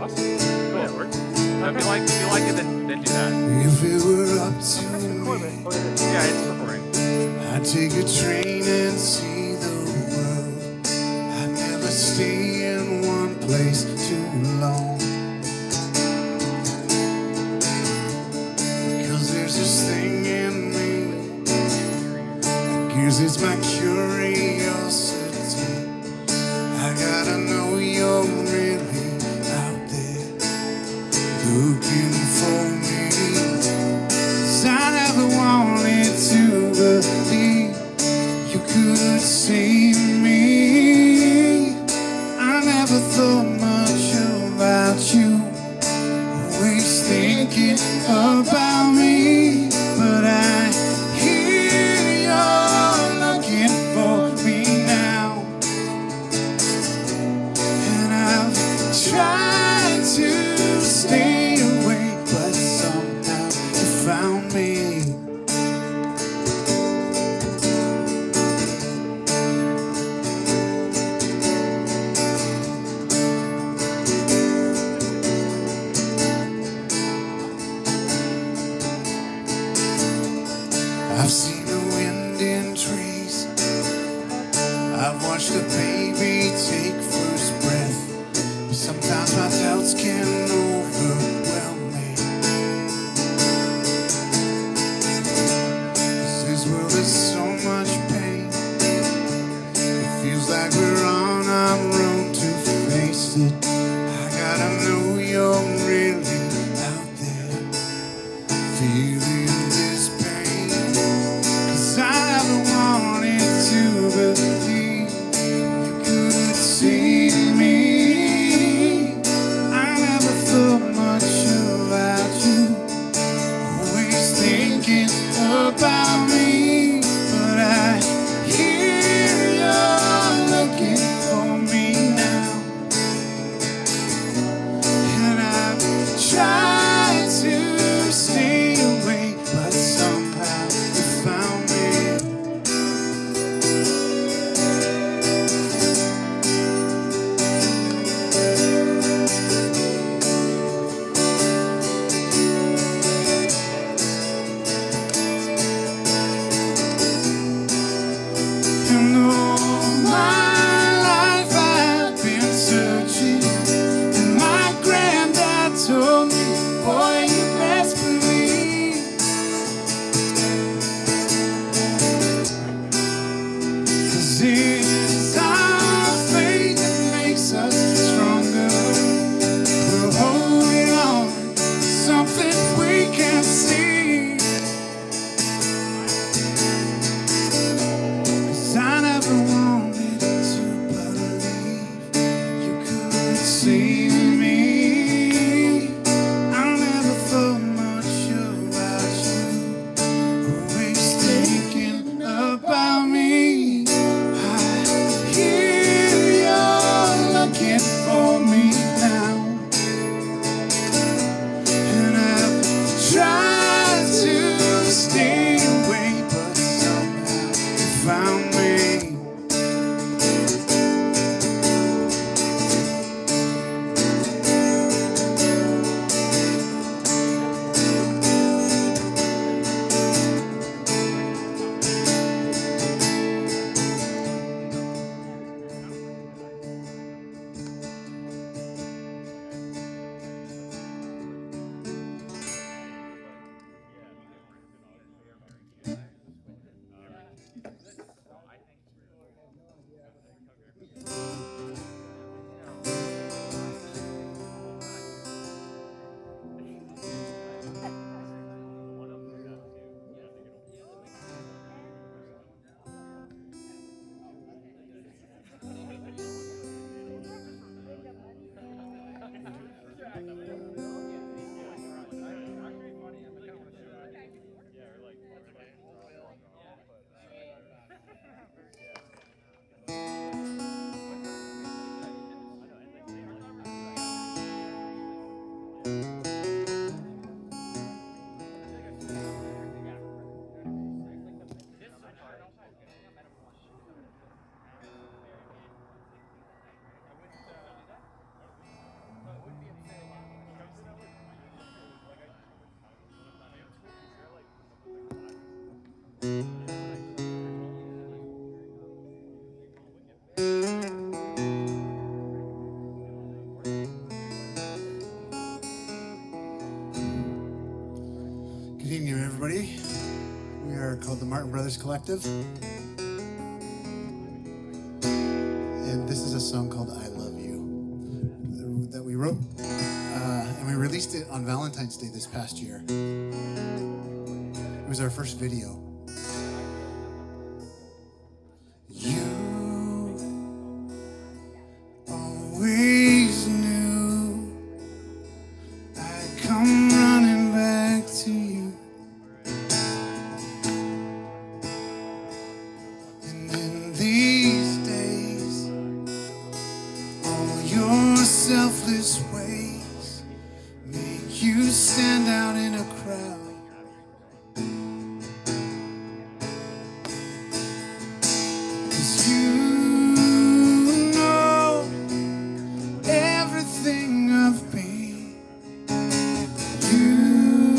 Awesome. Cool. Yeah, it works. If you like it, then do that. If it were up to me, Yeah, it's recording. I'd take a train and see the world. I'd never stay in one place too long. Because there's this thing in me, I guess it's my curiosity. I gotta know you're really out there looking for me. 'Cause I never wanted to believe you could save me. I never thought much about you, always thinking about me. But I hear you're looking for me now, and I've tried to stay away, but somehow you found me. I've seen the wind in trees, I've watched a baby take first breath. Sometimes my doubts can overwhelm me. This world is so much pain, it feels like we're on our own to face it. I gotta know you're really out there feeling this pain. 'Cause I never wanted to believe you could save me. I never thought much about you, always thinking about me. But I hear you're looking for me now, and I've tried to stay away, but somehow you found me. And all my life I've been searching, and my granddad told me, boy, you best believe. 'Cause it's our faith that makes us stronger. We're holding on to something we can't see. 'Cause I never wanted to believe you could save me. I never thought much about you, always thinking about me. I hear you're looking for me now, and I've tried to stay away, but somehow you found me. everybody. We are called the Martin Brothers Collective. And this is a song called I Love You that we wrote. And we released it on Valentine's Day this past year. It was our first video. You always knew I'd come running back to you. And in these days, all your selfless ways make you stand out in a crowd. 'Cause you know everything of me. You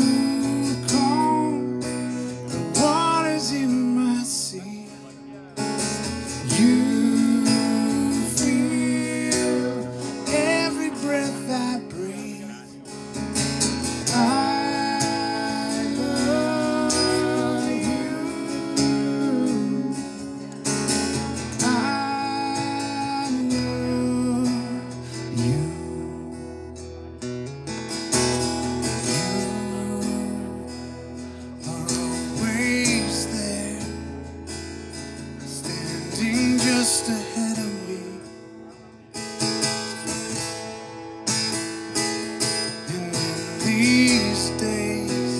calm the waters in my sea. You feel every breath I breathe. I love you. I love you. You are always there, standing just ahead of me. And in these days,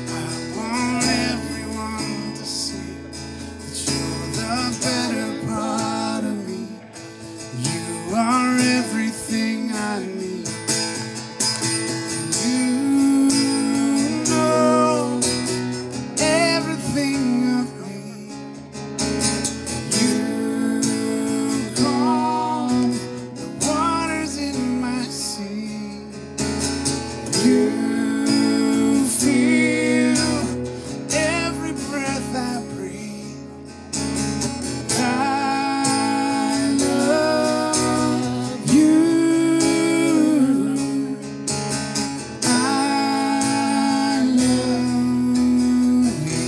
I want everyone to see that you're the better part of me. You are everything I need. You know everything of me. You calm the waters in my sea. You feel every breath I breathe. I love you. I love you.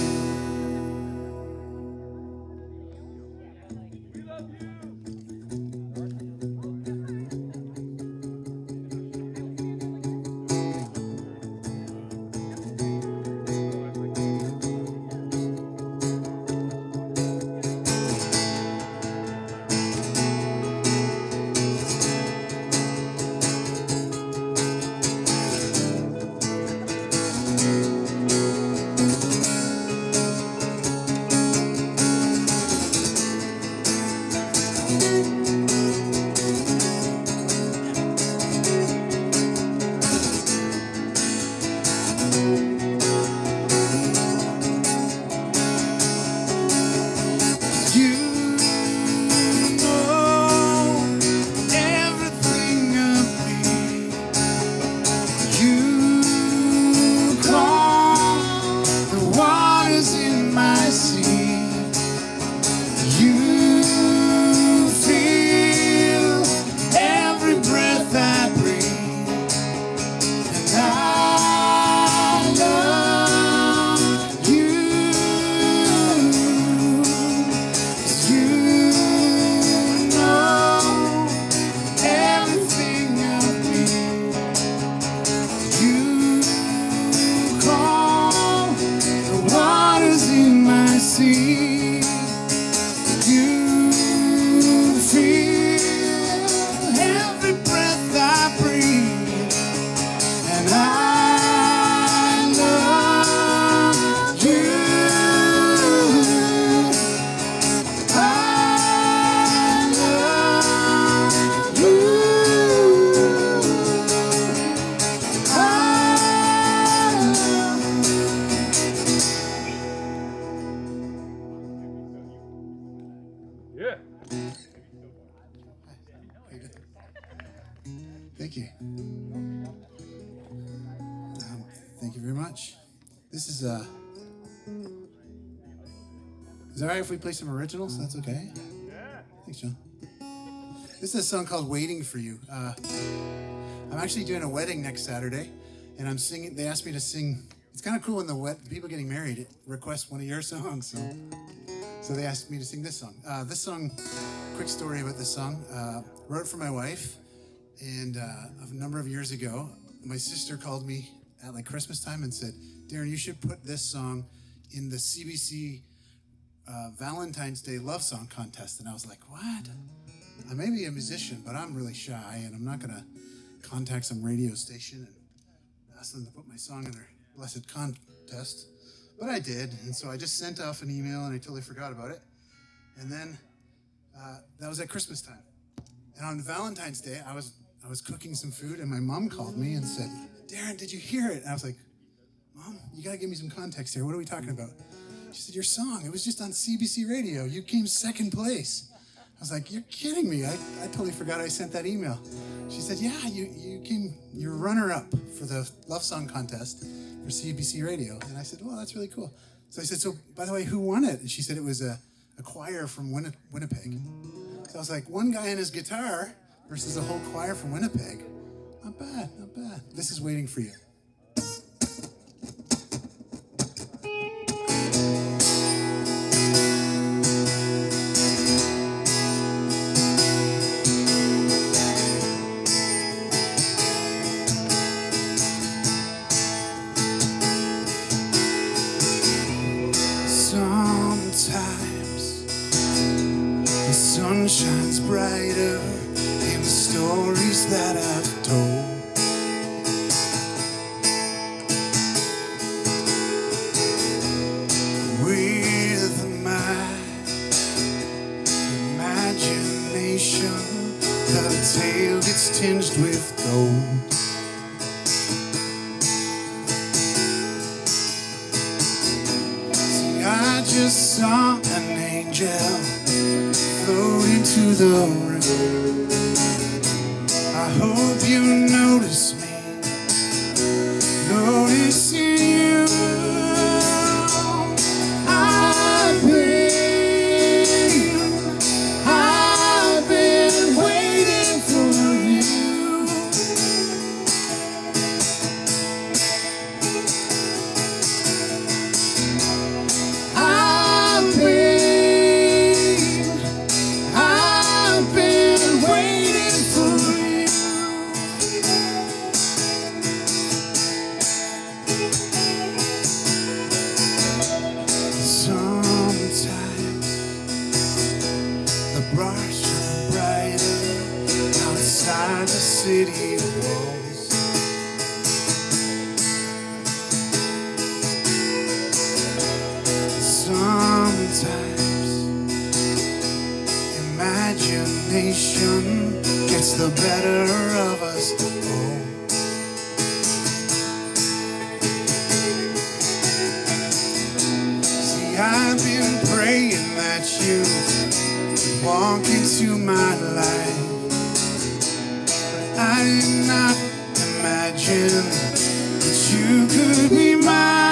You know everything of me. You calm the waters in my sea. You feel every breath I breathe. And I love you. You know everything of me. You calm the waters in my sea. You feel every breath I breathe. And I love you. I love you. Yeah. Thank you. Thank you very much. This is Is it all right if we play some originals? That's okay. Yeah. Thanks, John. This is a song called "Waiting for You." I'm actually doing a wedding next Saturday, and I'm singing. They asked me to sing It's kind of cool when the people getting married request one of your songs. So they asked me to sing this song. This song, quick story about this song. Wrote it for my wife, and a number of years ago, my sister called me at like Christmas time and said, Darin, you should put this song in the CBC Valentine's Day love song contest. And I was like, what? I may be a musician, but I'm really shy, and I'm not going to contact some radio station and ask them to put my song in their blessed contest. But I did, and so I just sent off an email, and I totally forgot about it. And then that was at Christmas time. And on Valentine's Day, I was cooking some food, and my mom called me and said, Darin, did you hear it? And I was like, Mom, you got to give me some context here. What are we talking about? She said, your song, it was just on CBC radio. You came second place. I was like, you're kidding me. I totally forgot I sent that email. She said, yeah, you're runner-up for the love song contest for CBC radio. And I said, well, that's really cool. So I said, so by the way, who won it? And she said it was a choir from Winnipeg. So I was like, one guy and his guitar versus a whole choir from Winnipeg. Not bad, not bad. This is Waiting for You. Sometimes the sun shines brighter in the stories that I've told. With my imagination, the tale gets tinged with gold. I just saw an angel float into the room. I hope you notice me, noticing you. I've been waiting for you. I've been waiting for you. Sometimes the bars shine brighter outside the city walls. Sometimes imagination gets the better of us all. See, I've been praying that you would walk into my life, but I did not imagine that you could be mine.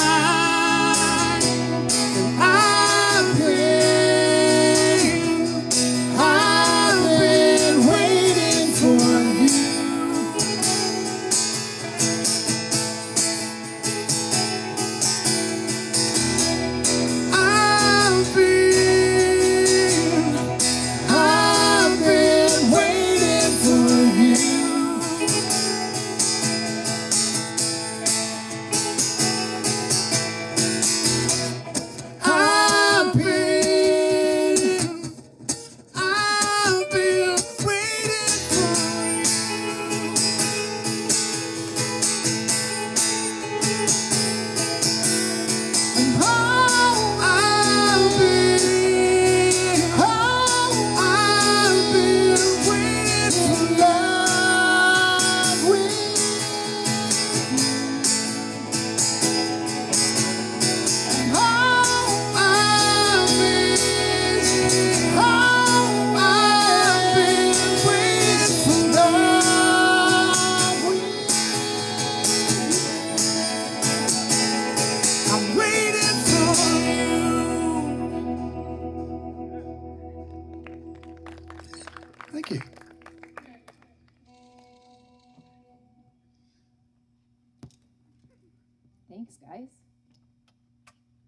Thanks, guys.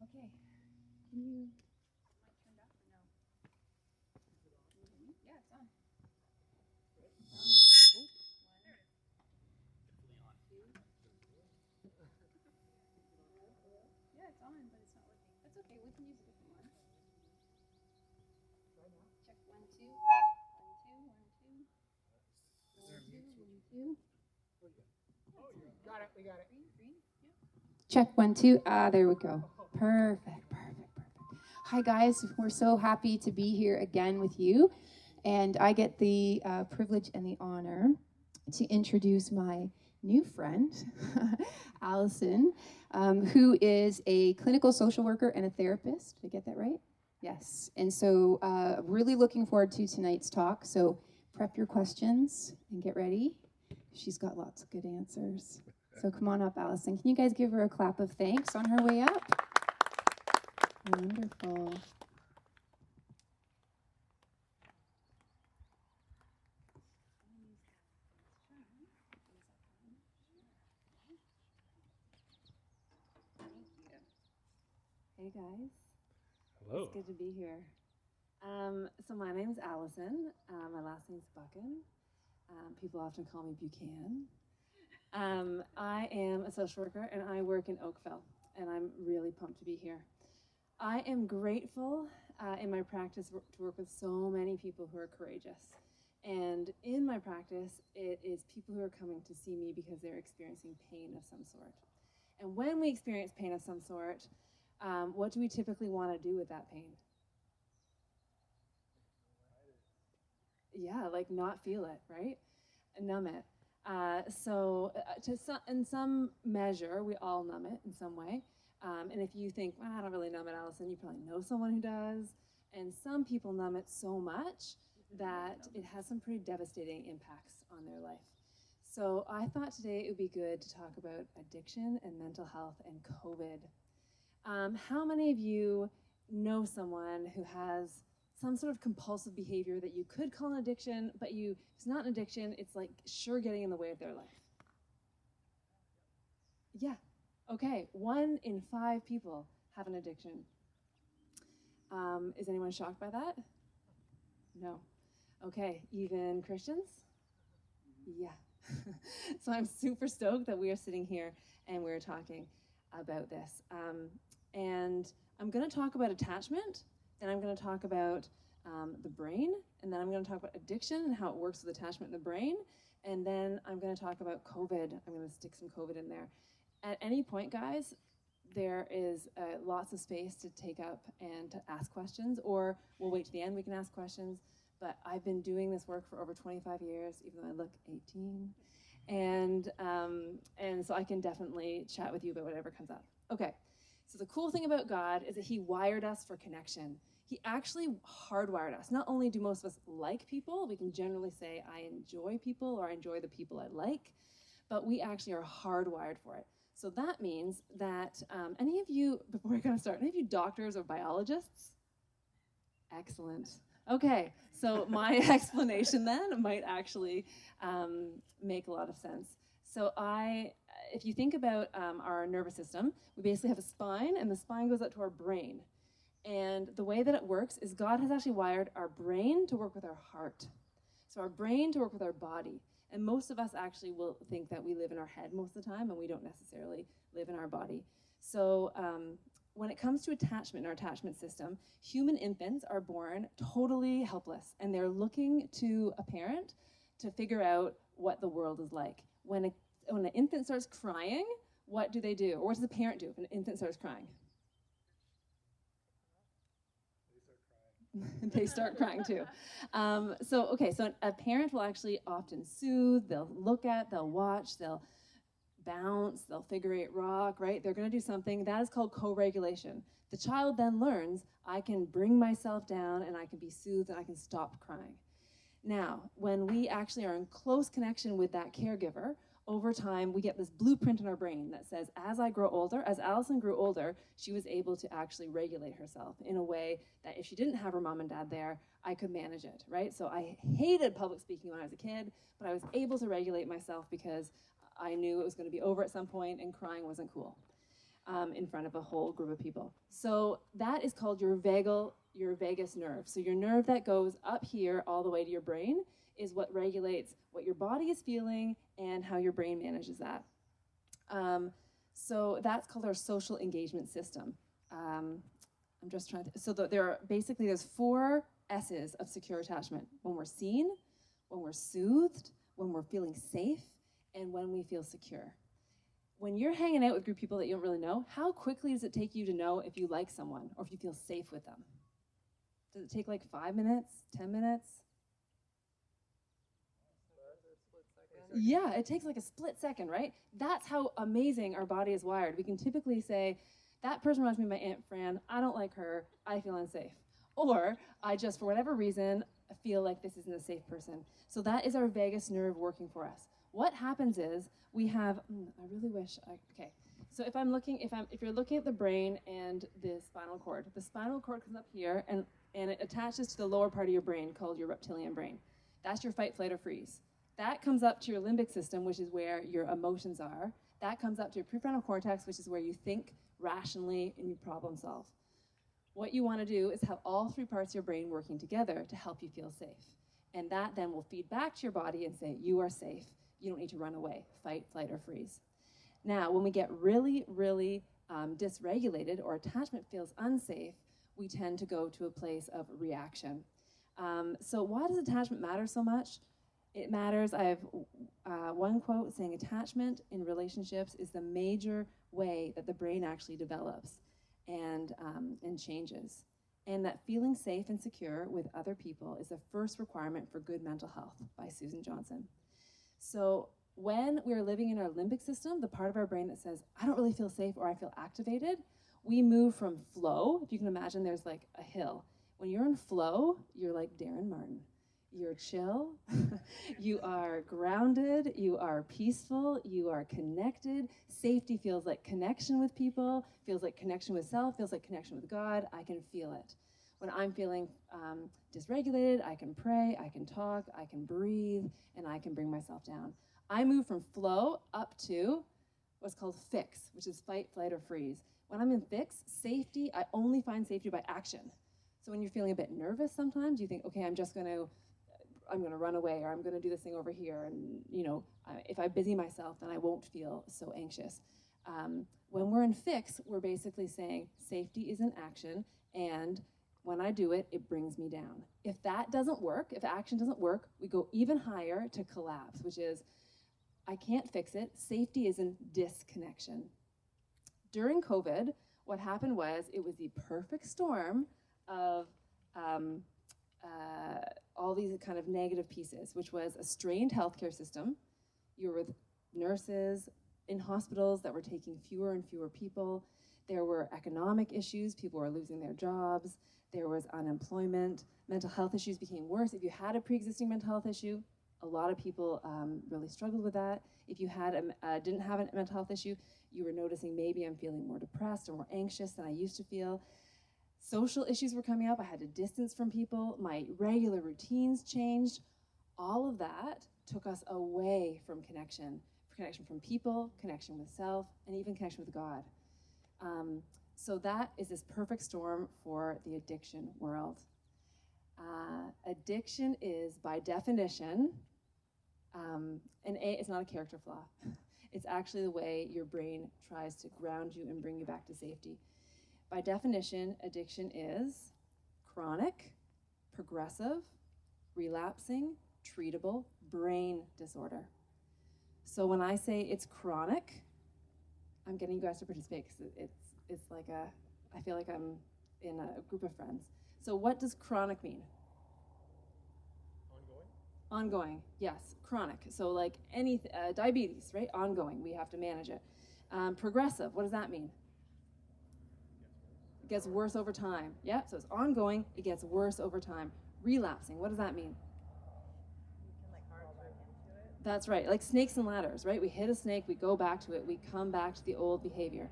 Okay. Can you... Mic turned up or no? Yeah, it's on. Yeah, it's on, but it's not working. That's okay. We can use a different one. Check 1, 2. 1, 2, 1, 2. 1, 2, 1, 2. Got it. We got it. Green. Yeah. Check 1, 2. There we go. Perfect. Hi, guys. We're so happy to be here again with you. And I get the privilege and the honor to introduce my new friend, Alison, who is a clinical social worker and a therapist. Did I get that right? Yes. And so really looking forward to tonight's talk. So prep your questions and get ready. She's got lots of good answers. So come on up, Alison. Can you guys give her a clap of thanks on her way up? Wonderful. Hey guys. Hello. It's good to be here. So my name's Alison. My last name's Buchan. People often call me Buchan. I am a social worker and I work in Oakville, and I'm really pumped to be here. I am grateful in my practice to work with so many people who are courageous. And in my practice, it is people who are coming to see me because they're experiencing pain of some sort. And when we experience pain of some sort, what do we typically want to do with that pain? Yeah, like not feel it, right? Numb it. In some measure, we all numb it in some way. And if you think, well, I don't really numb it, Alison, you probably know someone who does. And some people numb it so much that it has some pretty devastating impacts on their life. So I thought today it would be good to talk about addiction and mental health and COVID. How many of you know someone who has some sort of compulsive behavior that you could call an addiction, but it's not an addiction, it's like sure getting in the way of their life? Yeah, okay, 1 in 5 people have an addiction. Is anyone shocked by that? No. Okay, even Christians? Yeah. So I'm super stoked that we are sitting here and we're talking about this. And I'm going to talk about attachment, then I'm going to talk about the brain, and then I'm going to talk about addiction and how it works with attachment in the brain, and then I'm going to talk about COVID. I'm going to stick some COVID in there. At any point, guys, there is lots of space to take up and to ask questions, or we'll wait to the end, we can ask questions. But I've been doing this work for over 25 years, even though I look 18. And so I can definitely chat with you about whatever comes up. Okay, so the cool thing about God is that he wired us for connection. He actually hardwired us. Not only do most of us like people, we can generally say, I enjoy people or I enjoy the people I like, but we actually are hardwired for it. So that means that any of you, before we're gonna start, any of you doctors or biologists? Excellent. Okay, so my explanation then might actually make a lot of sense. So if you think about our nervous system, we basically have a spine, and the spine goes up to our brain. And the way that it works is God has actually wired our brain to work with our heart. So our brain to work with our body. And most of us actually will think that we live in our head most of the time, and we don't necessarily live in our body. So when it comes to attachment in our attachment system, human infants are born totally helpless, and they're looking to a parent to figure out what the world is like. When an infant starts crying, what do they do? Or what does the parent do if an infant starts crying? They start crying too. So a parent will actually often soothe, they'll look at, they'll watch, they'll bounce, they'll figure eight rock, right? They're gonna do something. That is called co-regulation. The child then learns, I can bring myself down and I can be soothed and I can stop crying. Now, when we actually are in close connection with that caregiver, over time, we get this blueprint in our brain that says, as I grow older, as Alison grew older, she was able to actually regulate herself in a way that if she didn't have her mom and dad there, I could manage it, right? So I hated public speaking when I was a kid, but I was able to regulate myself because I knew it was going to be over at some point and crying wasn't cool. in front of a whole group of people. So that is called your vagus nerve. So your nerve that goes up here all the way to your brain is what regulates what your body is feeling and how your brain manages that. So that's called our social engagement system. I'm just trying to, so there's 4 S's of secure attachment. When we're seen, when we're soothed, when we're feeling safe, and when we feel secure. When you're hanging out with a group of people that you don't really know, how quickly does it take you to know if you like someone or if you feel safe with them? Does it take like 5 minutes, 10 minutes? Yeah, it takes like a split second, right? That's how amazing our body is wired. We can typically say, that person reminds me of my Aunt Fran, I don't like her, I feel unsafe. Or I just, for whatever reason, feel like this isn't a safe person. So that is our vagus nerve working for us. What happens is we have, I really wish, okay. So if you're looking at the brain and the spinal cord comes up here and it attaches to the lower part of your brain called your reptilian brain. That's your fight, flight, or freeze. That comes up to your limbic system, which is where your emotions are. That comes up to your prefrontal cortex, which is where you think rationally and you problem solve. What you want to do is have all 3 parts of your brain working together to help you feel safe. And that then will feed back to your body and say, you are safe. You don't need to run away, fight, flight, or freeze. Now, when we get really, really dysregulated or attachment feels unsafe, we tend to go to a place of reaction. So why does attachment matter so much? It matters. I have one quote saying attachment in relationships is the major way that the brain actually develops and changes. And that feeling safe and secure with other people is the first requirement for good mental health by Susan Johnson. So when we're living in our limbic system, the part of our brain that says, I don't really feel safe or I feel activated, we move from flow. If you can imagine there's like a hill. When you're in flow, you're like Darin Martin. You're chill, you are grounded, you are peaceful, you are connected. Safety feels like connection with people, feels like connection with self, feels like connection with God. I can feel it. When I'm feeling dysregulated, I can pray, I can talk, I can breathe, and I can bring myself down. I move from flow up to what's called fix, which is fight, flight, or freeze. When I'm in fix, safety, I only find safety by action. So when you're feeling a bit nervous sometimes, you think, okay, I'm going to run away, or I'm going to do this thing over here, and if I busy myself, then I won't feel so anxious. When we're in fix, we're basically saying safety is an action, and when I do it, it brings me down. If that doesn't work, if action doesn't work, we go even higher to collapse, which is I can't fix it. Safety is in disconnection. During COVID, what happened was it was the perfect storm of all these kind of negative pieces, which was a strained healthcare system. You were with nurses in hospitals that were taking fewer and fewer people. There were economic issues. People were losing their jobs. There was unemployment. Mental health issues became worse. If you had a pre-existing mental health issue, a lot of people really struggled with that. If you didn't have a mental health issue, you were noticing maybe I'm feeling more depressed or more anxious than I used to feel. Social issues were coming up. I had to distance from people. My regular routines changed. All of that took us away from connection from people, connection with self, and even connection with God. So that is this perfect storm for the addiction world. Addiction is, by definition, it's not a character flaw. It's actually the way your brain tries to ground you and bring you back to safety. By definition, addiction is chronic, progressive, relapsing, treatable brain disorder. So when I say it's chronic, I'm getting you guys to participate because it's like I feel like I'm in a group of friends. So what does chronic mean? Ongoing, yes, chronic. So like diabetes, right? Ongoing, we have to manage it. Progressive, what does that mean? It gets worse over time. Yeah, so it's ongoing, it gets worse over time. Relapsing, what does that mean? That's right, like snakes and ladders, right? We hit a snake, we go back to it, we come back to the old behavior.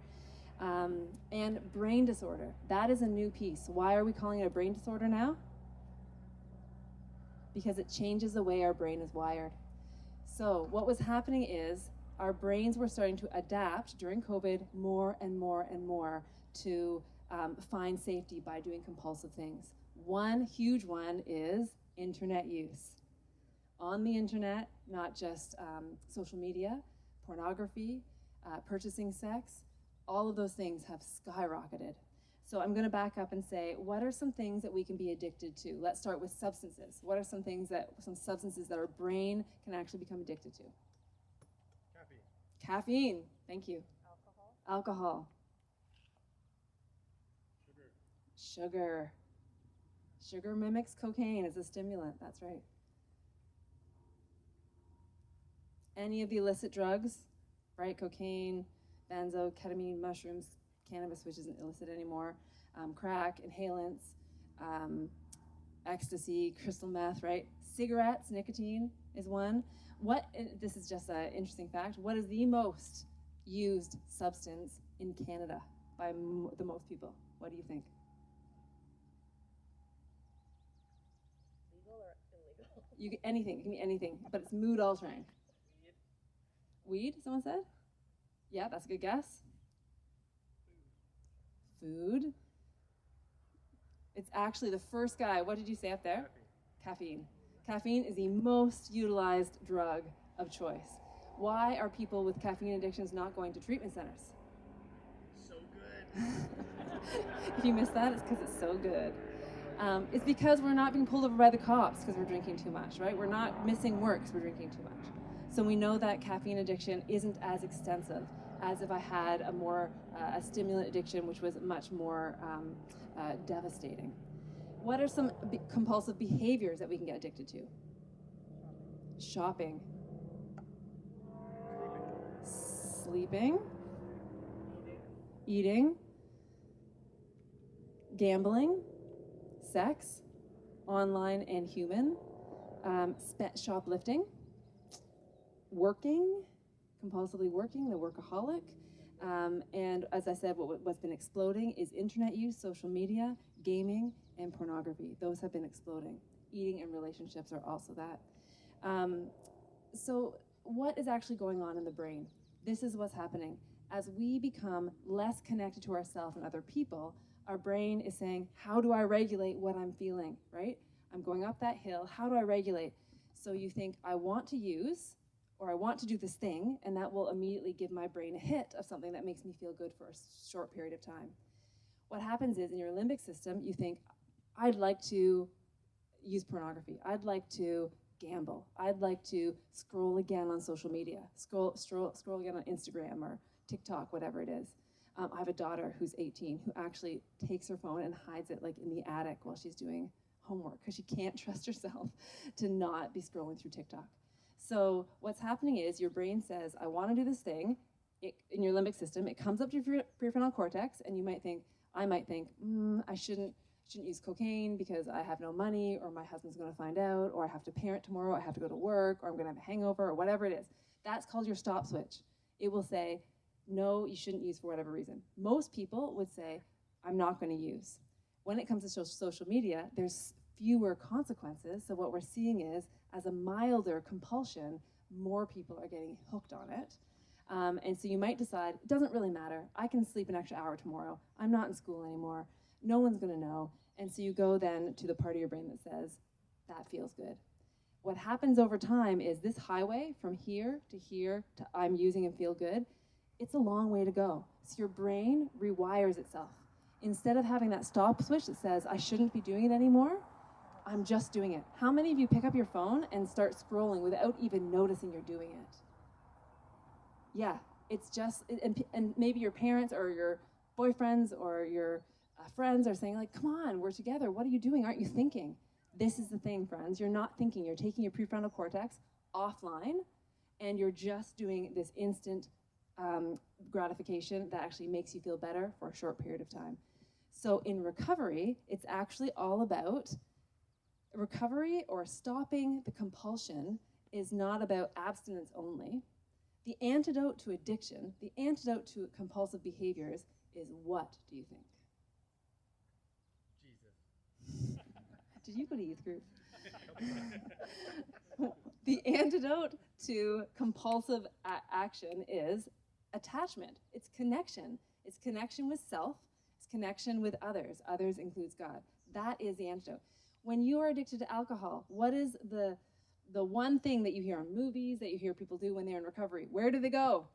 And brain disorder, that is a new piece. Why are we calling it a brain disorder now? Because it changes the way our brain is wired. So what was happening is our brains were starting to adapt during COVID more and more and more to find safety by doing compulsive things. One huge one is internet use. On the internet, not just social media, pornography, purchasing sex, all of those things have skyrocketed. So I'm going to back up and say, what are some things that we can be addicted to? Let's start with substances. What are some substances that our brain can actually become addicted to? Caffeine, thank you. Alcohol. Sugar. Sugar mimics cocaine as a stimulant, that's right. Any of the illicit drugs, right? Cocaine, benzo, ketamine, mushrooms, cannabis, which isn't illicit anymore, crack, inhalants, ecstasy, crystal meth, right? Cigarettes, nicotine is one. This is just an interesting fact, what is the most used substance in Canada by the most people? What do you think? Legal or illegal? You get anything, it can be anything, but it's mood altering. Weed, someone said? Yeah, that's a good guess. Food. It's actually the first guy. What did you say up there? Caffeine. Caffeine is the most utilized drug of choice. Why are people with caffeine addictions not going to treatment centers? So good. If you missed that, it's because it's so good. It's because we're not being pulled over by the cops because we're drinking too much, right? We're not missing work because we're drinking too much. So we know that caffeine addiction isn't as extensive as if I had a stimulant addiction, which was much more devastating. What are some compulsive behaviors that we can get addicted to? Shopping. Sleeping. Eating. Gambling. Sex. Online and human. Shoplifting. Working. Compulsively working, the workaholic. And as I said, what's been exploding is internet use, social media, gaming, and pornography. Those have been exploding. Eating and relationships are also that. So what is actually going on in the brain? This is what's happening. As we become less connected to ourselves and other people, our brain is saying, how do I regulate what I'm feeling, right? I'm going up that hill, how do I regulate? So you think, I want to use, or I want to do this thing, and that will immediately give my brain a hit of something that makes me feel good for a short period of time. What happens is in your limbic system, you think, I'd like to use pornography. I'd like to gamble. I'd like to scroll again on social media, scroll again on Instagram or TikTok, whatever it is. I have a daughter who's 18 who actually takes her phone and hides it like in the attic while she's doing homework because she can't trust herself to not be scrolling through TikTok. So what's happening is your brain says, I want to do this thing. In your limbic system, it comes up to your prefrontal cortex, and I might think, I shouldn't use cocaine because I have no money, or my husband's going to find out, or I have to parent tomorrow, I have to go to work, or I'm going to have a hangover, or whatever it is. That's called your stop switch. It will say, no, you shouldn't use for whatever reason. Most people would say, I'm not going to use. When it comes to social media, there's fewer consequences. So what we're seeing is, as a milder compulsion, more people are getting hooked on it. And so you might decide, it doesn't really matter. I can sleep an extra hour tomorrow. I'm not in school anymore. No one's going to know. And so you go then to the part of your brain that says, that feels good. What happens over time is this highway from here to I'm using and feel good, it's a long way to go. So your brain rewires itself. Instead of having that stop switch that says, I shouldn't be doing it anymore, I'm just doing it. How many of you pick up your phone and start scrolling without even noticing you're doing it? Yeah, it's just, and maybe your parents or your boyfriends or your friends are saying like, come on, we're together. What are you doing? Aren't you thinking? This is the thing, friends. You're not thinking. You're taking your prefrontal cortex offline, and you're just doing this instant gratification that actually makes you feel better for a short period of time. So in recovery, it's actually all about recovery, or stopping the compulsion is not about abstinence only. The antidote to addiction, the antidote to compulsive behaviors is what, do you think? Jesus. Did you go to youth group? The antidote to compulsive action is attachment. It's connection. It's connection with self. It's connection with others. Others includes God. That is the antidote. When you are addicted to alcohol, what is the one thing that you hear on movies, that you hear people do when they're in recovery? Where do they go?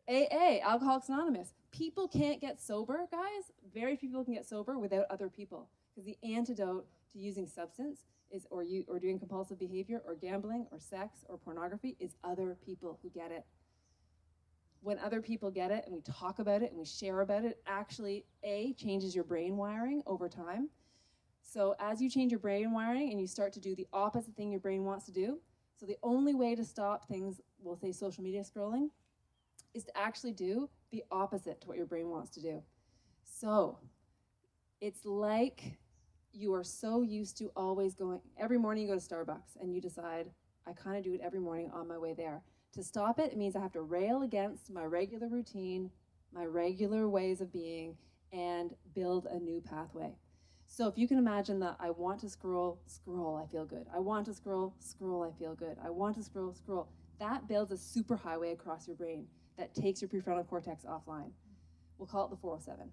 AA, Alcoholics Anonymous. People can't get sober, guys. Very few people can get sober without other people, because the antidote to using substance is, or doing compulsive behavior, or gambling, or sex, or pornography, is other people who get it. When other people get it, and we talk about it, and we share about it, actually, changes your brain wiring over time. So as you change your brain wiring and you start to do the opposite thing your brain wants to do, so the only way to stop things, we'll say social media scrolling, is to actually do the opposite to what your brain wants to do. So it's like you are so used to always going, every morning you go to Starbucks and you decide, I kind of do it every morning on my way there. To stop it, it means I have to rail against my regular routine, my regular ways of being, and build a new pathway. So if you can imagine that I want to scroll, I feel good. I want to scroll, I feel good. I want to scroll. That builds a superhighway across your brain that takes your prefrontal cortex offline. We'll call it the 407.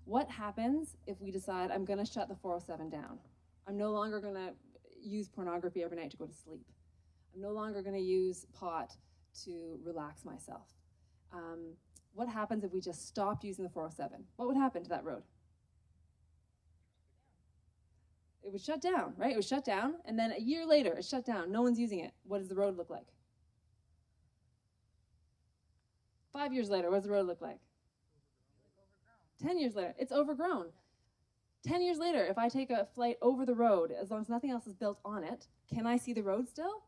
What happens if we decide I'm going to shut the 407 down? I'm no longer going to use pornography every night to go to sleep. I'm no longer going to use pot to relax myself. What happens if we just stopped using the 407? What would happen to that road? It would shut down, right? It would shut down, and then a year later, it's shut down. No one's using it. What does the road look like? 5 years later, what does the road look like? 10 years later, it's overgrown. 10 years later, if I take a flight over the road, as long as nothing else is built on it, can I see the road still?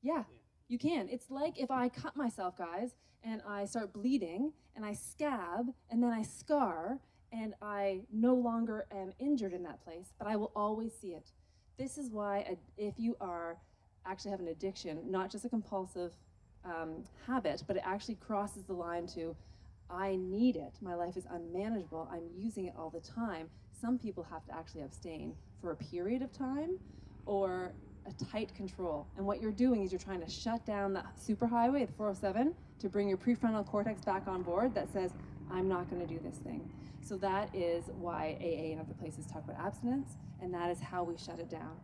Yeah, you can. It's like if I cut myself, guys, and I start bleeding, and I scab, and then I scar, and I no longer am injured in that place, but I will always see it. This is why if you are actually have an addiction, not just a compulsive habit, but it actually crosses the line to, I need it, my life is unmanageable, I'm using it all the time. Some people have to actually abstain for a period of time or a tight control. And what you're doing is you're trying to shut down that superhighway, the 407, to bring your prefrontal cortex back on board that says, I'm not going to do this thing. So that is why AA and other places talk about abstinence, and that is how we shut it down.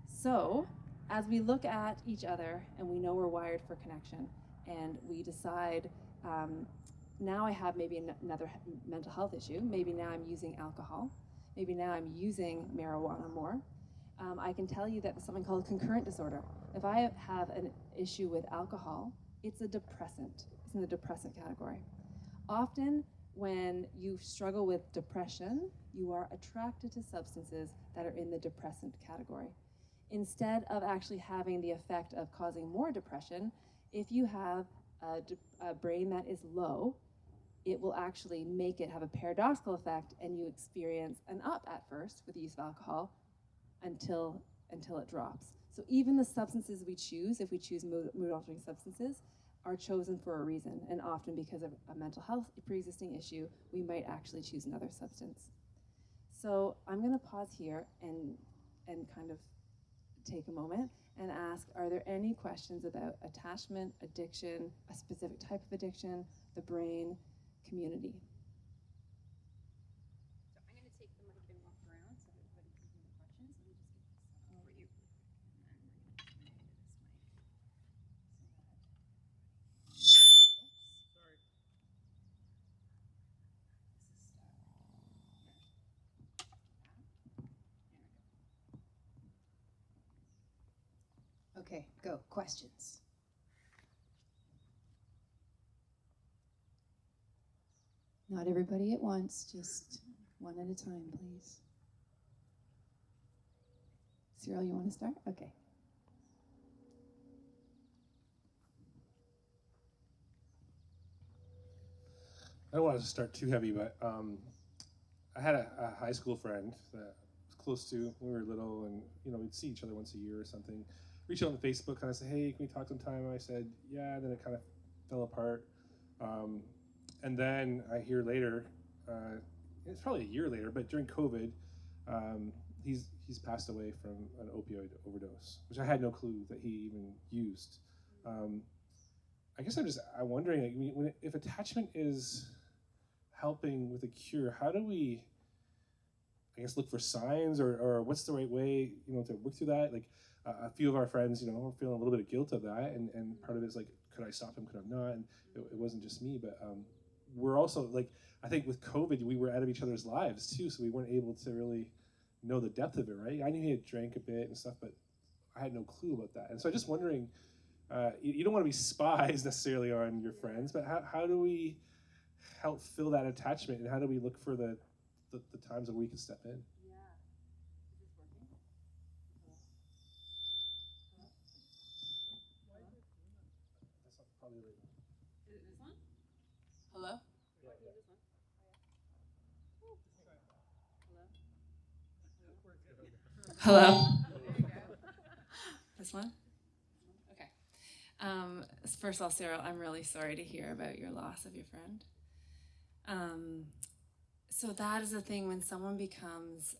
So as we look at each other and we know we're wired for connection, and we decide, now I have maybe another mental health issue, maybe now I'm using alcohol, maybe now I'm using marijuana more, I can tell you that there's something called concurrent disorder. If I have an issue with alcohol, it's a depressant. It's in the depressant category. Often when you struggle with depression, you are attracted to substances that are in the depressant category. Instead of actually having the effect of causing more depression, if you have a brain that is low, it will actually make it have a paradoxical effect, and you experience an up at first with the use of alcohol until it drops. So even the substances we choose, if we choose mood-altering substances, are chosen for a reason, and often because of a mental health pre-existing issue, we might actually choose another substance. So I'm going to pause here and kind of take a moment and ask, are there any questions about attachment, addiction, a specific type of addiction, the brain, community? So I'm going to take the mic and walk around so everybody can hear the questions. Let me just get this over you. And then we're going to turn it into this mic. Sorry. This is stuck. Okay, go. Questions. Not everybody at once, just one at a time, please. Cyril, you want to start? Okay. I don't want to start too heavy, but I had a high school friend that was close to when we were little, and we'd see each other once a year or something. Reach out on Facebook, kind of say, "Hey, can we talk sometime?" And I said, "Yeah." And then it kind of fell apart. And then I hear later, it's probably a year later, but during COVID, he's passed away from an opioid overdose, which I had no clue that he even used. I guess I'm wondering, like, if attachment is helping with a cure, how do we, I guess, look for signs, or what's the right way, to work through that? Like, a few of our friends, are feeling a little bit of guilt of that, and part of it is like, could I stop him, could I not? And it wasn't just me, but we're also, like, I think with COVID, we were out of each other's lives too, so we weren't able to really know the depth of it, right? I knew he had drank a bit and stuff, but I had no clue about that. And so I'm just wondering, you don't want to be spies necessarily on your friends, but how do we help fill that attachment, and how do we look for the times where we can step in? Yeah. Is this working? Hello? That's not probably right. Is it this one? Hello? Yeah, this one. Oh, yeah. Hello? Hello? This one? Okay. First of all, Cyril, I'm really sorry to hear about your loss of your friend. So that is the thing, when someone becomes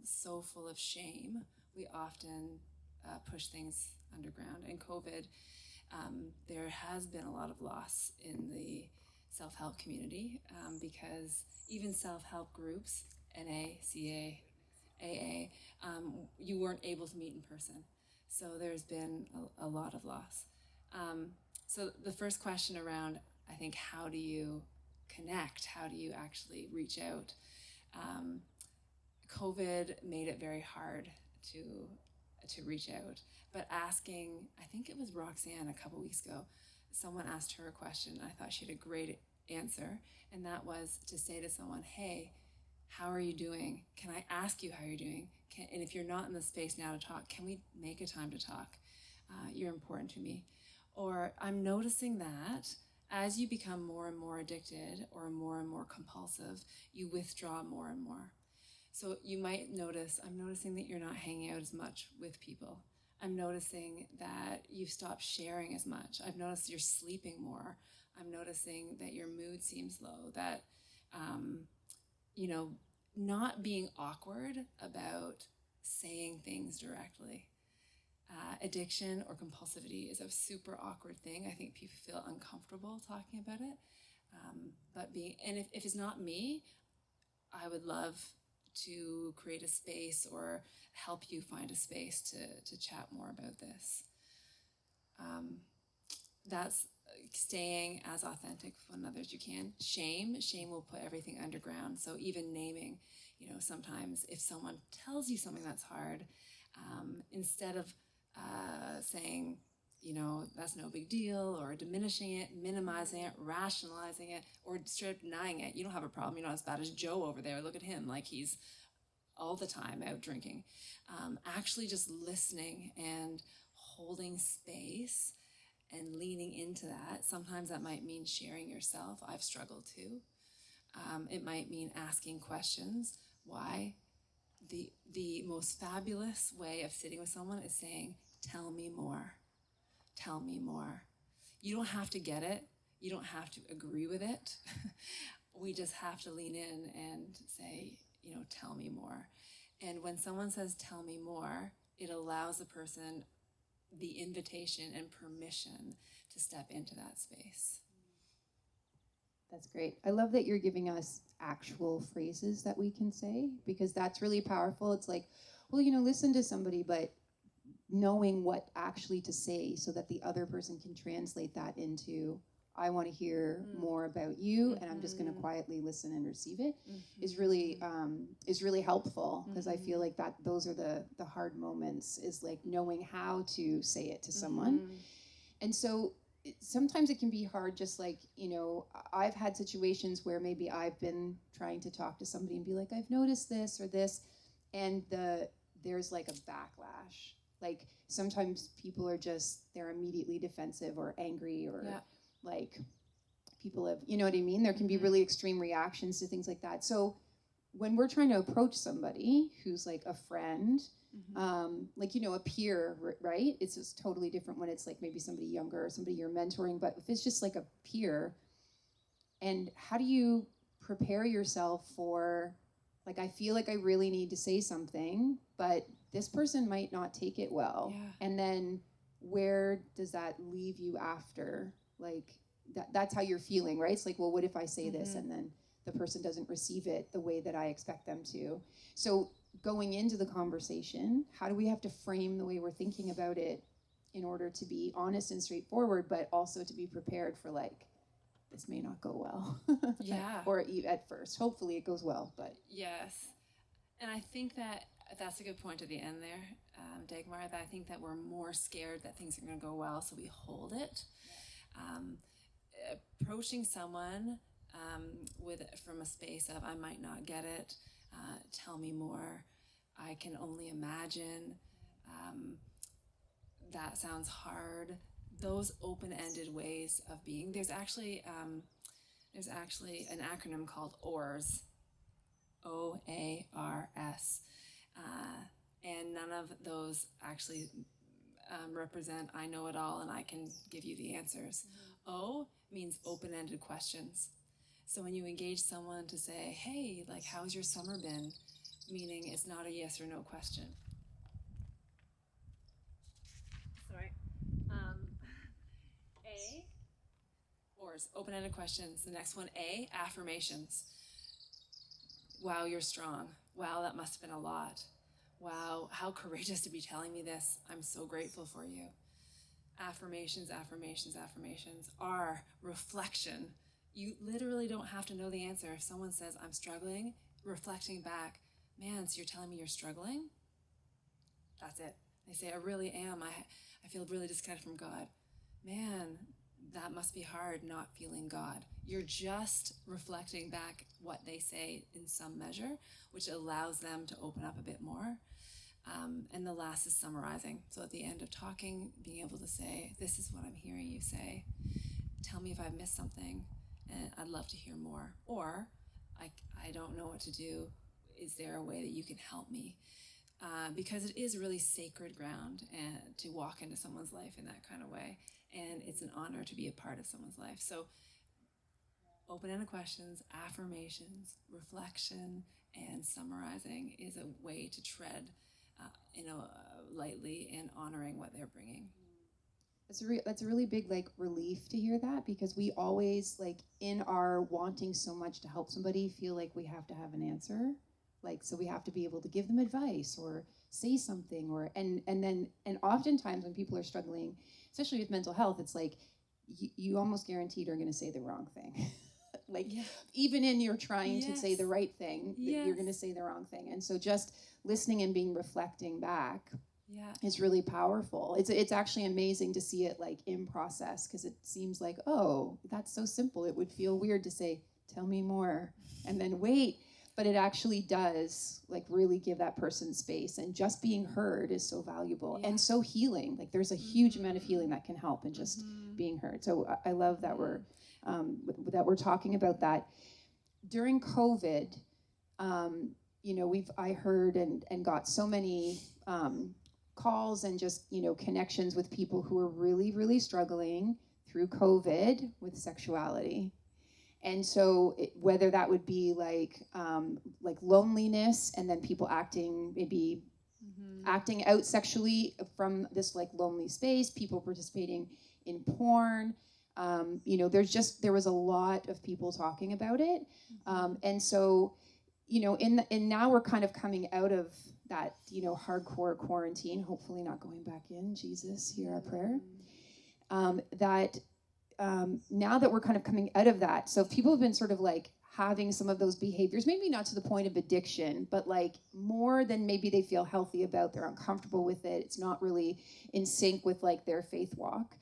so full of shame, we often push things underground. In COVID, there has been a lot of loss in the self-help community because even self-help groups, NA, CA, AA, you weren't able to meet in person. So there's been a lot of loss. So the first question around, I think, how do you connect? How do you actually reach out? COVID made it very hard to reach out, but asking, I think it was Roxanne a couple weeks ago, someone asked her a question. I thought she had a great answer, and that was to say to someone, hey, how are you doing? Can I ask you how you're doing? And if you're not in the space now to talk, can we make a time to talk? You're important to me. Or I'm noticing that as you become more and more addicted or more and more compulsive, you withdraw more and more. So you might notice, I'm noticing that you're not hanging out as much with people. I'm noticing that you've stopped sharing as much. I've noticed you're sleeping more. I'm noticing that your mood seems low, that, not being awkward about saying things directly. Addiction or compulsivity is a super awkward thing. I think people feel uncomfortable talking about it. And if it's not me, I would love to create a space or help you find a space to chat more about this. That's staying as authentic with one another as you can. Shame will put everything underground. So even naming, sometimes if someone tells you something that's hard, instead of saying, that's no big deal, or diminishing it, minimizing it, rationalizing it, or straight up denying it. You don't have a problem. You're not as bad as Joe over there. Look at him, like he's all the time out drinking. Actually just listening and holding space and leaning into that. Sometimes that might mean sharing yourself. I've struggled too. It might mean asking questions. Why? The most fabulous way of sitting with someone is saying, tell me more. Tell me more. You don't have to get it. You don't have to agree with it. We just have to lean in and say, tell me more. And when someone says, tell me more, it allows the person the invitation and permission to step into that space. That's great. I love that you're giving us actual phrases that we can say, because that's really powerful. It's like, well, listen to somebody, but knowing what actually to say so that the other person can translate that into, I want to hear more about you, and I'm just going to quietly listen and receive it, is really helpful, because I feel like that those are the hard moments, is like knowing how to say it to someone. And so sometimes it can be hard, just like, I've had situations where maybe I've been trying to talk to somebody and be like, I've noticed this or this, and there's like a backlash. Like sometimes people are they're immediately defensive or angry, or like people have, you know what I mean? There can be really extreme reactions to things like that. So when we're trying to approach somebody who's like a friend, a peer, right? It's just totally different when it's like maybe somebody younger or somebody you're mentoring. But if it's just like a peer, and how do you prepare yourself for Like, I feel like I really need to say something, but this person might not take it well. Yeah. And then where does that leave you after? Like, that's how you're feeling, right? It's like, well, what if I say this and then the person doesn't receive it the way that I expect them to? So going into the conversation, how do we have to frame the way we're thinking about it in order to be honest and straightforward, but also to be prepared for, like, this may not go well. Yeah. Or at first. Hopefully it goes well, but. Yes. And I think that that's a good point at the end there, Dagmar, that I think that we're more scared that things are going to go well, so we hold it. Approaching someone from a space of, I might not get it, tell me more, I can only imagine, that sounds hard. Those open-ended ways of being. There's actually an acronym called OARS, OARS, and none of those actually represent I know it all and I can give you the answers. O means open-ended questions. So when you engage someone to say, hey, like, how's your summer been? Meaning it's not a yes or no question. Sorry. A, OARS, open-ended questions. The next one, A, affirmations. Wow, you're strong. Wow, that must have been a lot. Wow, how courageous to be telling me this. I'm so grateful for you. Affirmations, affirmations, affirmations. R, reflection. You literally don't have to know the answer. If someone says, I'm struggling, reflecting back, man, so you're telling me you're struggling? That's it. They say, I really am. I feel really disconnected from God. Man, that must be hard not feeling God. You're just reflecting back what they say in some measure, which allows them to open up a bit more. And the last is summarizing. So at the end of talking, being able to say, this is what I'm hearing you say. Tell me if I've missed something, and I'd love to hear more. Or, I don't know what to do. Is there a way that you can help me? Because it is really sacred ground and to walk into someone's life in that kind of way. And it's an honor to be a part of someone's life. So open-ended questions, affirmations, reflection, and summarizing is a way to tread lightly and honoring what they're bringing. That's a really big, like, relief to hear that, because we always, like, in our wanting so much to help somebody, feel like we have to have an answer. Like, so we have to be able to give them advice or say something, or and oftentimes when people are struggling, especially with mental health, it's like you almost guaranteed are going to say the wrong thing. Like, even in your trying to say the right thing, you're going to say the wrong thing. And so just listening and reflecting back is really powerful. It's actually amazing to see it, like, in process, because it seems like, oh, that's so simple. It would feel weird to say, tell me more, and then wait. But it actually does, like, really give that person space. And just being heard is so valuable and so healing. Like, there's a huge amount of healing that can help in just being heard. So I love that we're talking about that. During COVID, I heard and got so many calls and just, connections with people who are really, really struggling through COVID with sexuality. And so whether that would be like loneliness, and then people acting out sexually from this, like, lonely space, people participating in porn, there was a lot of people talking about it. And so, and now we're kind of coming out of that, hardcore quarantine, hopefully not going back in. Jesus, hear our prayer. Now that we're kind of coming out of that, so if people have been sort of, like, having some of those behaviors, maybe not to the point of addiction, but, like, more than maybe they feel healthy about, they're uncomfortable with it, it's not really in sync with, like, their faith walk.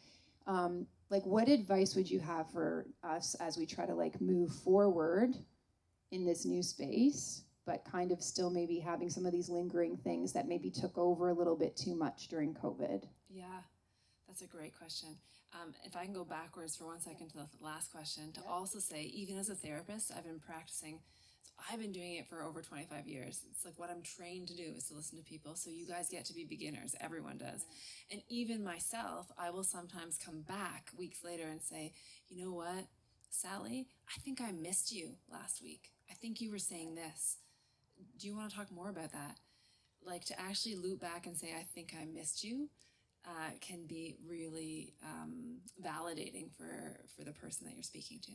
Like, what advice would you have for us as we try to, like, move forward in this new space, but kind of still maybe having some of these lingering things that maybe took over a little bit too much during COVID? Yeah, that's a great question. If I can go backwards for 1 second to the last question, to also say, even as a therapist, I've been practicing. So I've been doing it for over 25 years. It's like what I'm trained to do is to listen to people. So you guys get to be beginners. Everyone does. And even myself, I will sometimes come back weeks later and say, you know what, Sally, I think I missed you last week. I think you were saying this. do you want to talk more about that? Like, to actually loop back and say, I think I missed you, can be really validating for the person that you're speaking to.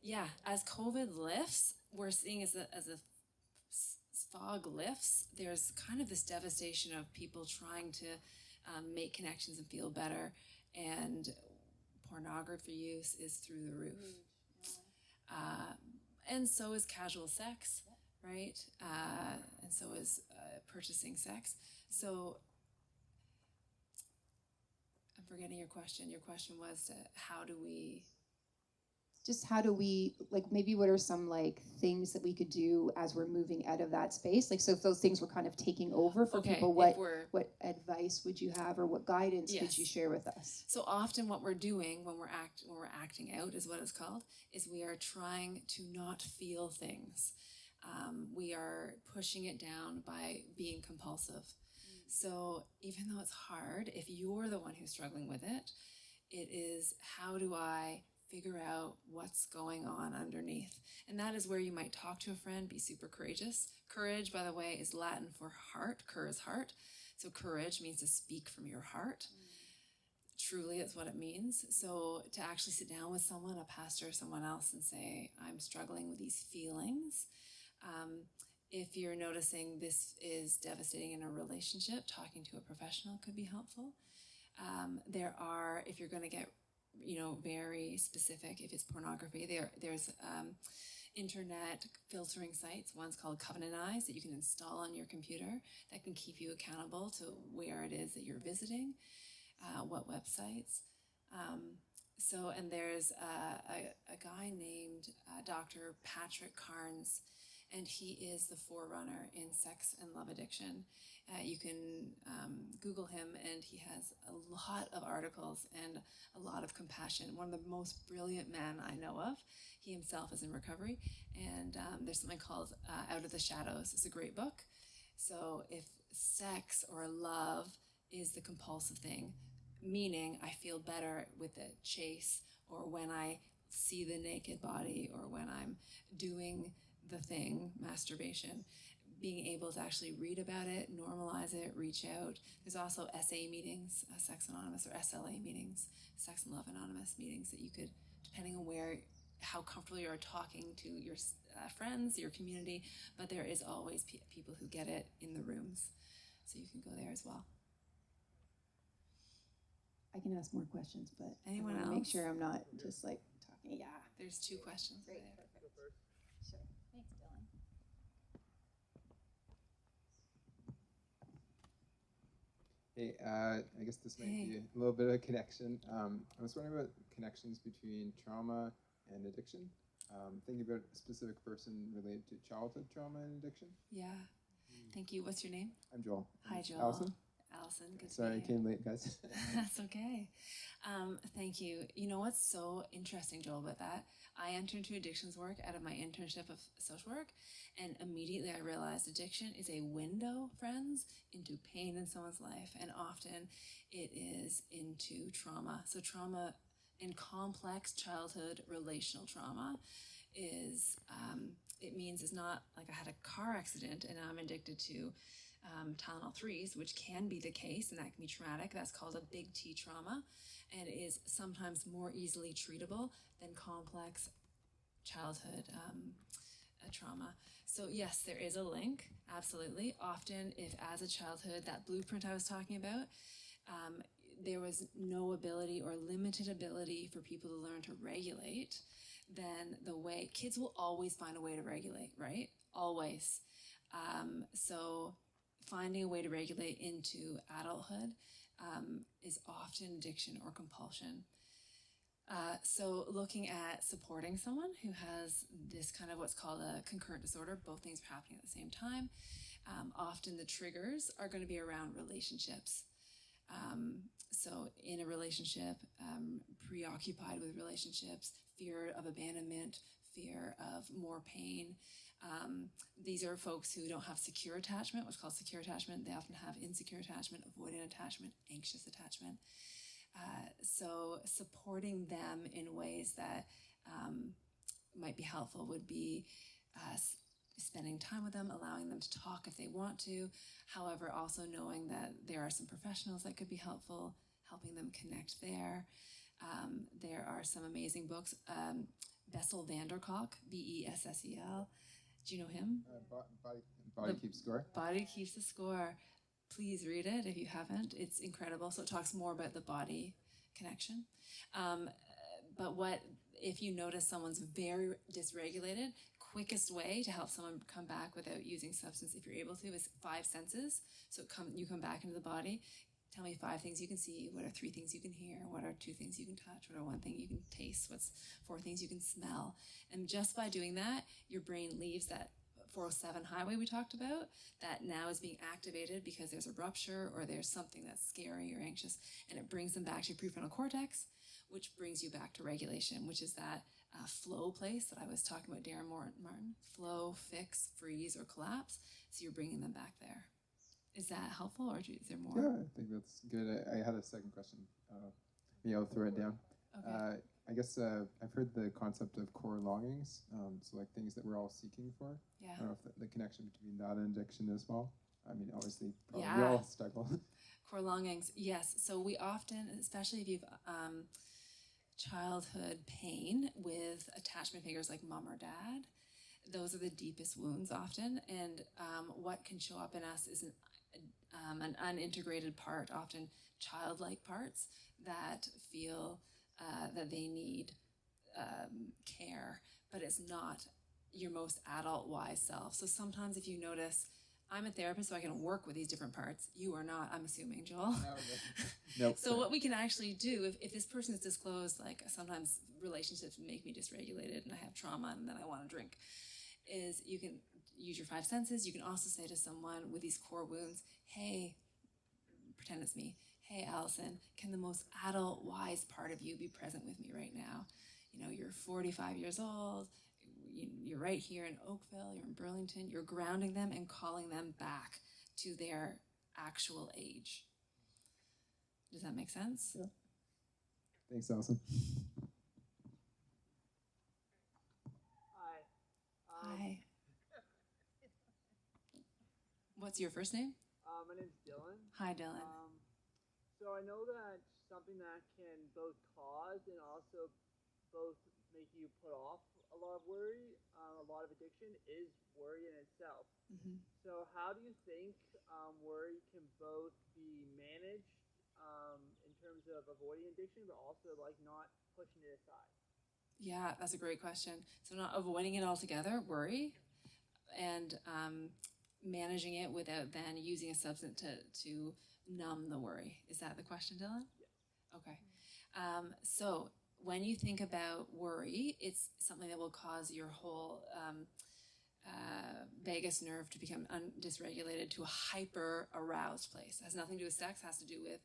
Yeah, as COVID lifts, we're seeing as the fog lifts, there's kind of this devastation of people trying to make connections and feel better, and pornography use is through the roof. And so is casual sex, right? And so is purchasing sex. So I'm forgetting your question. Your question was, how do we, like, maybe what are some like things that we could do as we're moving out of that space? Like, so if those things were kind of taking over for people, what advice would you have, or what guidance would you share with us? So often what we're doing when we're acting out, is what it's called, is we are trying to not feel things. We are pushing it down by being compulsive. So even though it's hard, if you're the one who's struggling with it, it is, how do I figure out what's going on underneath? And that is where you might talk to a friend, be super courageous. Courage, by the way, is Latin for heart. Cur is heart. So courage means to speak from your heart. Truly, it's what it means. So to actually sit down with someone, a pastor or someone else, and say, I'm struggling with these feelings. If you're noticing this is devastating in a relationship, talking to a professional could be helpful. There are, if you're going to get, very specific, if it's pornography, there's internet filtering sites. One's called Covenant Eyes that you can install on your computer that can keep you accountable to where it is that you're visiting, what websites. And there's a guy named Dr. Patrick Carnes, and he is the forerunner in sex and love addiction. You can Google him, and he has a lot of articles and a lot of compassion. One of the most brilliant men I know of. He himself is in recovery, and there's something called Out of the Shadows. It's a great book. So if sex or love is the compulsive thing, meaning I feel better with the chase, or when I see the naked body, or when I'm doing the thing, masturbation, being able to actually read about it, normalize it, reach out. There's also SA meetings, Sex Anonymous, or SLA meetings, Sex and Love Anonymous meetings, that you could, depending on how comfortable you are talking to your friends, your community, but there is always people who get it in the rooms. So you can go there as well. I can ask more questions, but anyone I else? Make sure I'm not just like talking. Yeah, there's 2 questions. Great. There. Sure. Thanks, Dylan. Hey, I guess this might be a little bit of a connection. I was wondering about connections between trauma and addiction. Thinking about a specific person related to childhood trauma and addiction. Yeah. Thank you. What's your name? I'm Joel. Hi, Joel. Allison? Allison, good Sorry, to I be here. came late, guys. That's okay. Thank you. You know what's so interesting, Joel, about that? I entered into addictions work out of my internship of social work, and immediately I realized addiction is a window, friends, into pain in someone's life, and often it is into trauma. So trauma in complex childhood relational trauma is, it means it's not like I had a car accident and I'm addicted to Tylenol 3s, which can be the case, and that can be traumatic. That's called a big T trauma, and is sometimes more easily treatable than complex childhood trauma. So yes, there is a link, absolutely. Often, if as a childhood, that blueprint I was talking about, there was no ability or limited ability for people to learn to regulate, then the way, kids will always find a way to regulate, right? Always. So finding a way to regulate into adulthood is often addiction or compulsion. So looking at supporting someone who has this kind of what's called a concurrent disorder, both things are happening at the same time. Often the triggers are going to be around relationships. So in a relationship, preoccupied with relationships, fear of abandonment, fear of more pain. These are folks who don't have secure attachment, what's called secure attachment. They often have insecure attachment, avoidant attachment, anxious attachment. So supporting them in ways that might be helpful would be spending time with them, allowing them to talk if they want to. However, also knowing that there are some professionals that could be helpful, helping them connect there. There are some amazing books. Bessel van der Kolk, Bessel. Do you know him? Body Keeps Score. Body Keeps the Score. Please read it if you haven't. It's incredible. So it talks more about the body connection. But what if you notice someone's very dysregulated? Quickest way to help someone come back without using substance, if you're able to, is 5 senses. So you come back into the body. Tell me 5 things you can see. What are 3 things you can hear? What are 2 things you can touch? What are 1 thing you can taste? What's 4 things you can smell? And just by doing that, your brain leaves that 407 highway we talked about that now is being activated because there's a rupture or there's something that's scary or anxious, and it brings them back to your prefrontal cortex, which brings you back to regulation, which is that flow place that I was talking about, Darin Martin. Flow, fix, freeze, or collapse. So you're bringing them back there. Is that helpful, or is there more? Yeah, I think that's good. I had a second question. Maybe I'll throw it down. Okay. I guess I've heard the concept of core longings, so like things that we're all seeking for. Yeah. I don't know if the connection between that and addiction as well. I mean, obviously, we Yeah. all struggle. Core longings, yes. So we often, especially if you've childhood pain with attachment figures like mom or dad, those are the deepest wounds often. And what can show up in us is an unintegrated part, often childlike parts that feel that they need care, but it's not your most adult wise self. So sometimes if you notice, I'm a therapist, so I can work with these different parts. You are not, I'm assuming, Joel. Nope. So what we can actually do, if this person is disclosed, like sometimes relationships make me dysregulated and I have trauma and then I want to drink, is you can use your 5 senses. You can also say to someone with these core wounds, hey, pretend it's me. Hey, Alison, can the most adult wise part of you be present with me right now? You know, you're 45 years old. You're right here in Oakville, you're in Burlington, you're grounding them and calling them back to their actual age. Does that make sense? Yeah. Thanks, Alison. Hi. Hi. What's your first name? My name's Dylan. Hi, Dylan. So I know that something that can both cause and also both make you put off a lot of worry, a lot of addiction, is worry in itself. Mm-hmm. So how do you think worry can both be managed in terms of avoiding addiction, but also like not pushing it aside? Yeah, that's a great question. So not avoiding it altogether, worry, and managing it without then using a substance to numb the worry. Is that the question, Dylan? Yes. Okay. So when you think about worry, it's something that will cause your whole vagus nerve to become dysregulated to a hyper aroused place. It has nothing to do with sex, has to do with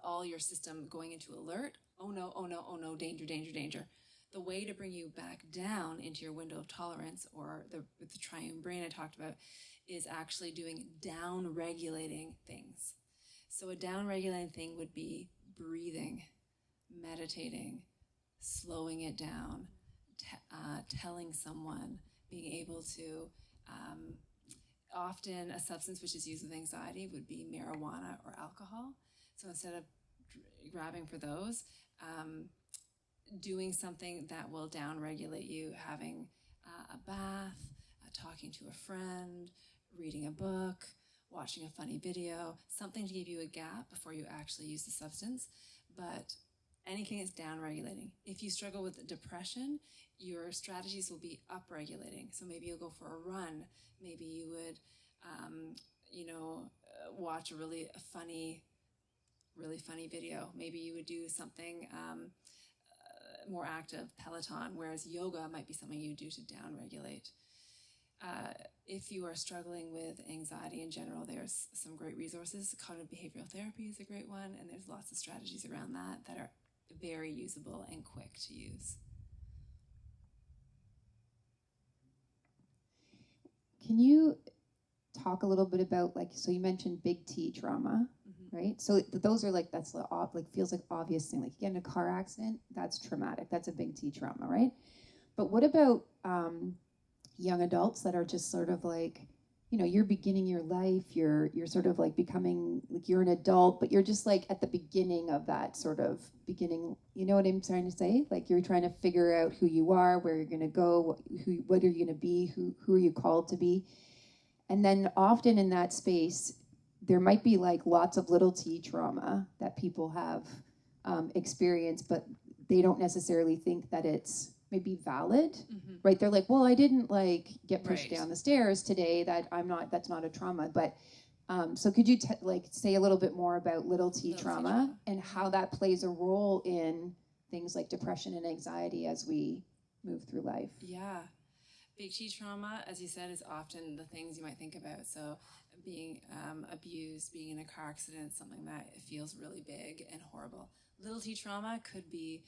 all your system going into alert. Oh no, oh no, oh no, danger, danger, danger. The way to bring you back down into your window of tolerance, or with the triune brain I talked about, is actually doing down-regulating things. So a down-regulating thing would be breathing, meditating, slowing it down, telling someone, being able to, often a substance which is used with anxiety would be marijuana or alcohol. So instead of grabbing for those, doing something that will down-regulate you, having a bath, talking to a friend, reading a book, watching a funny video, something to give you a gap before you actually use the substance. But anything is down-regulating. If you struggle with depression, your strategies will be up-regulating. So maybe you'll go for a run. Maybe you would, watch a really funny video. Maybe you would do something more active, Peloton, whereas yoga might be something you do to down-regulate. If you are struggling with anxiety in general, there's some great resources. Cognitive behavioral therapy is a great one, and there's lots of strategies around that are very usable and quick to use. Can you talk a little bit about, like, so you mentioned big T trauma, right? So those are like, that's like feels like obvious thing. Like you get in a car accident, that's traumatic. That's a big T trauma, right? But what about young adults that are just sort of like, you're beginning your life, you're sort of like becoming, like you're an adult, but you're just like at the beginning of that sort of beginning, you know what I'm trying to say? Like you're trying to figure out who you are, where you're going to go, what are you going to be, who are you called to be? And then often in that space, there might be like lots of little t trauma that people have experienced, but they don't necessarily think that it's maybe valid, right? They're like, well, I didn't like get pushed down the stairs today. That's not a trauma. But so could you say a little bit more about little t trauma and how that plays a role in things like depression and anxiety as we move through life? Yeah. Big T trauma, as you said, is often the things you might think about. So being abused, being in a car accident, something that feels really big and horrible. Little T trauma could be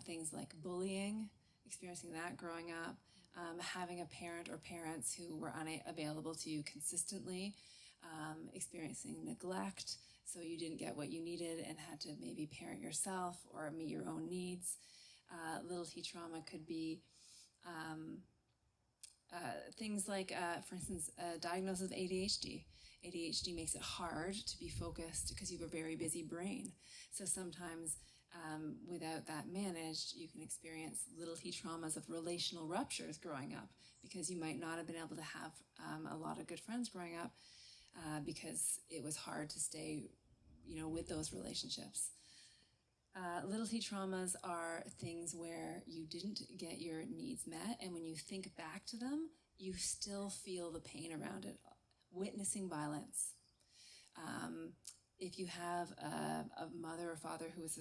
things like bullying, experiencing that growing up, having a parent or parents who were unavailable to you consistently, experiencing neglect, so you didn't get what you needed and had to maybe parent yourself or meet your own needs. Little T trauma could be things like, for instance, a diagnosis of ADHD. ADHD makes it hard to be focused because you have a very busy brain. So sometimes without that managed, you can experience little t traumas of relational ruptures growing up because you might not have been able to have a lot of good friends growing up because it was hard to stay, with those relationships. Little t traumas are things where you didn't get your needs met, and when you think back to them, you still feel the pain around it. Witnessing violence. If you have a mother or father who was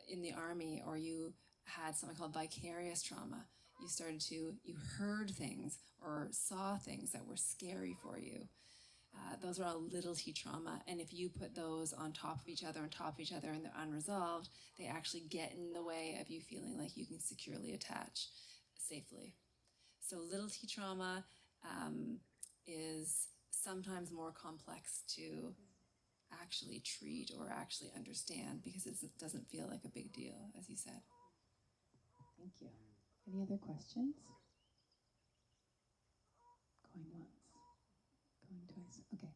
in the army, or you had something called vicarious trauma, you heard things or saw things that were scary for you. Those are all little t trauma, and if you put those on top of each other, and they're unresolved, they actually get in the way of you feeling like you can securely attach safely. So little t trauma is sometimes more complex to actually treat or actually understand because it doesn't feel like a big deal, as you said. Thank you. Any other questions? Going once. Going twice. Okay.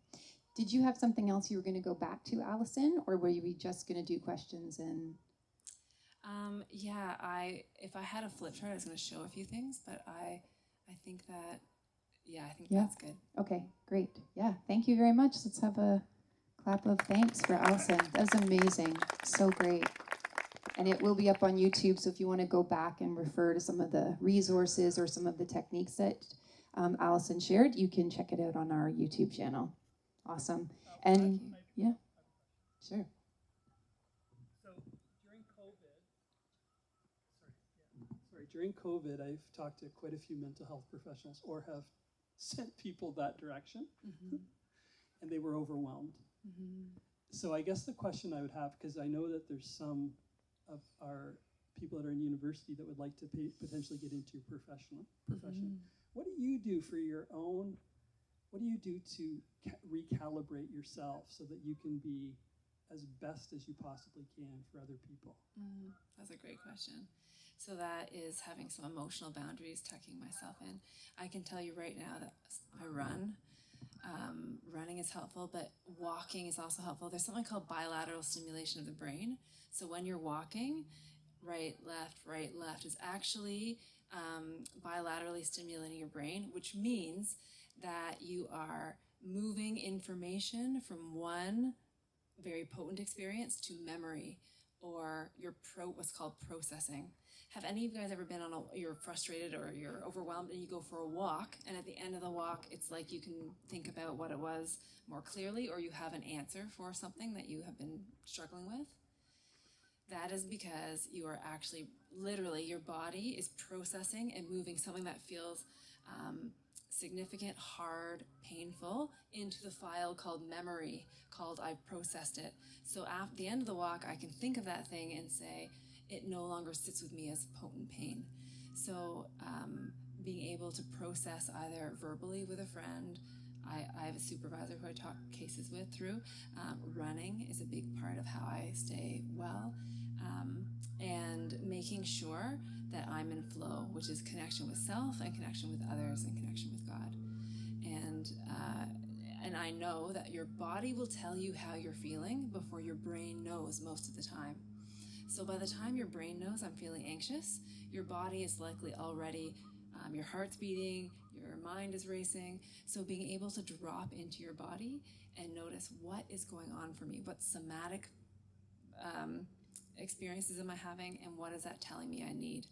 Did you have something else you were going to go back to, Alison, or were we just going to do questions and? If I had a flip chart, I was going to show a few things, but I think that's good. Okay, great. Yeah, thank you very much. Let's have a clap of thanks for Alison. That was amazing. So great. And it will be up on YouTube, so if you want to go back and refer to some of the resources or some of the techniques that Alison shared, you can check it out on our YouTube channel. Awesome. And yeah, sure. So during COVID, I've talked to quite a few mental health professionals or have sent people that direction, and they were overwhelmed. So I guess the question I would have, because I know that there's some of our people that are in university that would like to potentially get into your profession. What do you do for your own, what do you do to recalibrate yourself so that you can be as best as you possibly can for other people? That's a great question. So that is having some emotional boundaries, tucking myself in. I can tell you right now that I run. Running is helpful, but walking is also helpful. There's something called bilateral stimulation of the brain. So when you're walking, right, left is actually bilaterally stimulating your brain, which means that you are moving information from one very potent experience to memory, or what's called processing. Have any of you guys ever been you're frustrated or you're overwhelmed and you go for a walk, and at the end of the walk, it's like you can think about what it was more clearly, or you have an answer for something that you have been struggling with? That is because you are actually, literally, your body is processing and moving something that feels significant, hard, painful into the file called memory, called I've processed it. So at the end of the walk, I can think of that thing and say, it no longer sits with me as potent pain. So being able to process either verbally with a friend, I have a supervisor who I talk cases with through. Running is a big part of how I stay well. And making sure that I'm in flow, which is connection with self and connection with others and connection with God. And I know that your body will tell you how you're feeling before your brain knows most of the time. So by the time your brain knows I'm feeling anxious, your body is likely already, your heart's beating, your mind is racing. So being able to drop into your body and notice what is going on for me, what somatic experiences am I having, and what is that telling me I need?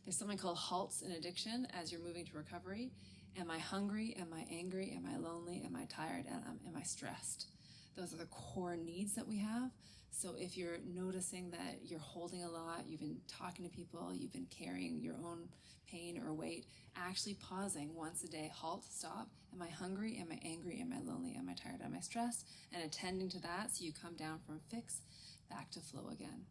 There's something called halts in addiction as you're moving to recovery. Am I hungry? Am I angry? Am I lonely? Am I tired? And am I stressed? Those are the core needs that we have. So if you're noticing that you're holding a lot, you've been talking to people, you've been carrying your own pain or weight, actually pausing once a day, halt, stop. Am I hungry? Am I angry? Am I lonely? Am I tired? Am I stressed? And attending to that so you come down from fix back to flow again.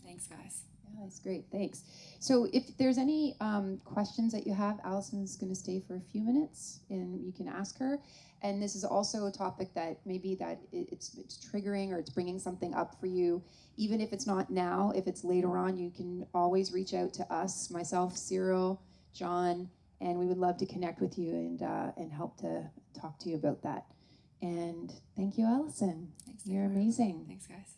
Thanks, guys. Yeah, that's great. Thanks. So if there's any questions that you have, Alison's going to stay for a few minutes and you can ask her. And this is also a topic that maybe that it's triggering or it's bringing something up for you. Even if it's not now, if it's later on, you can always reach out to us, myself, Cyril, John, and we would love to connect with you and help to talk to you about that. And thank you, Alison. Thanks, You're Deborah. amazing. Thanks, guys.